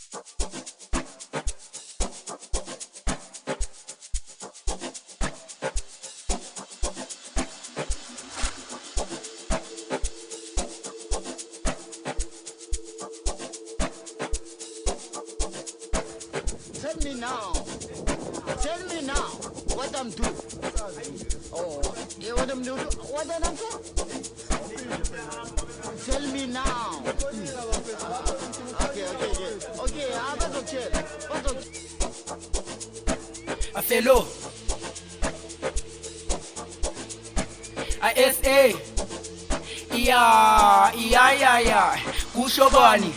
Tell me now what I'm doing. Oh, you what I'm doing? What I'm doing? Tell me now. Okay, I'm going to chill. A fellow. A SA. Yeah. Kushobani.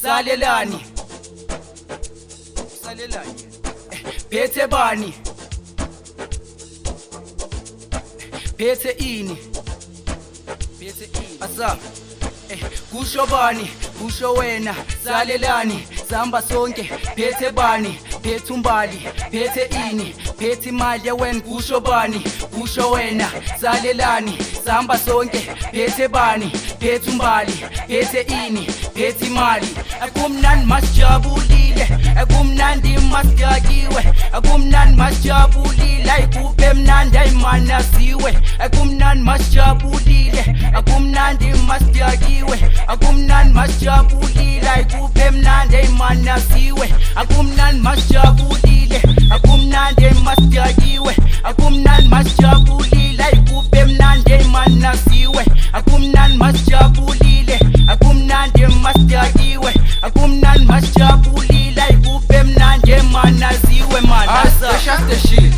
Salelani. Phethe bani. Phethe ini. Asa. Kusho bani, kusho wena, salelani, samba sonke, phethe bani, phethe umbali, phethe ini, phethe imali yewena, kusho bani, kusho wena, salelani, samba sonke, phethe bani, phethe umbali, phethe ini, phethe imali. Akumnandi masijabulile, akumnandi masidakiwe, akumnandi masijabulile, ayikuphe mnandi ayimanasiwe, akumnandi masijabulile, akumnandi masidakiwe, akumnandi masijabulile, ayikuphe mnandi ayimanasiwe, akumnandi masijabulile, akumnandi masidakiwe, akumnandi masijabulile, ayikuphe mnandi ayimanasiwe, akumnandi masijabulile, akumnandi masidakiwe, akumnandi masijabulile, ayikuphe mnandi ayimanasiwe manasa. Stash the shit,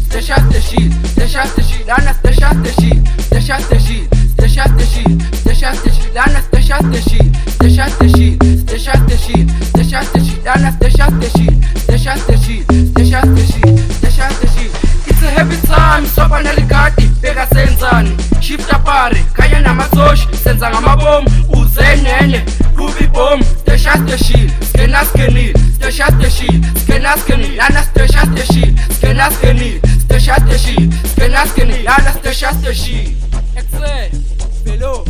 Lana stash the shit, Lana stash the shit. It's a happy time, sopa nalikati, beka senzani, shifta pare, kaya na matsoshi, senza ngamabomu, uzenene, ruby bomb, stash the shit, skenil, stash the shit, skenil, Lana stash the shit, skenil, stash the shit, skenil, Lana stash the shit. Exe, fellow.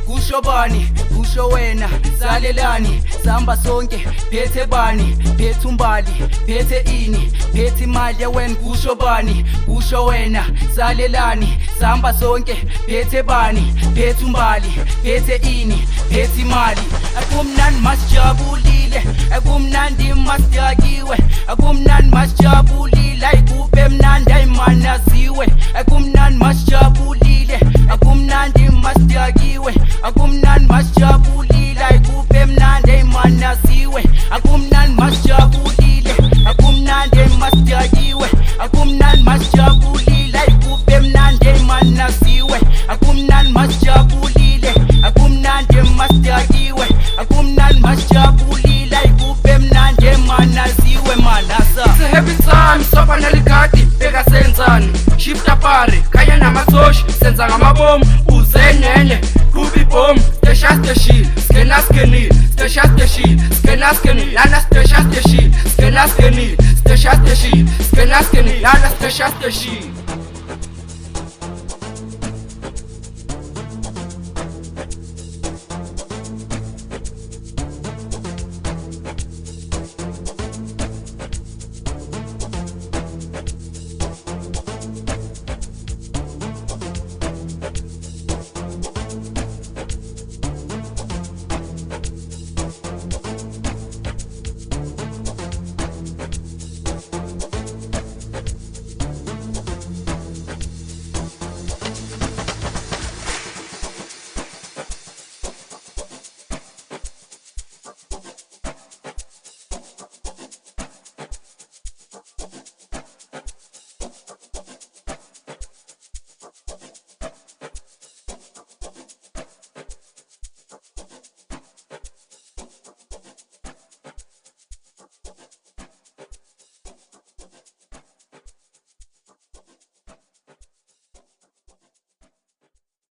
Kusho bani, kusho wena, salelani, samba sonke, phethe bani, phethe umbali, phethe ini, phethe imali yewena, kusho bani, kusho wena, salelani, samba sonke, phethe bani, phethe umbali, phethe ini, phethe imali. Akumnandi masijabulile, akumnandi masidakiwe, akumnandi masijabulile, ayikuphe mnandi ayimanasiwe, akumnandi masijabulile, akumnandi masidakiwe, akumnandi masijabulile, ayikuphe mnandi ayimanasiwe, akumnandi masijabulile, akumnandi masidakiwe, akumnandi masijabulile, ayikuphe mnandi ayimanasiwe, akumnandi masijabulile, akumnandi masidakiwe, akumnandi masijabulile, ayikuphe mnandi ayimanasiwe manasa. It's a happy time, sopa nalikati, beka senzani, shifta pare, kaya na matsoshi, senza ngamabomu, uzenene, ruby bomb, stash the shit, skenil, stash the shit, skenil, Lana stash the shit, skenil, stash the shit, skenil, Lana stash the shit.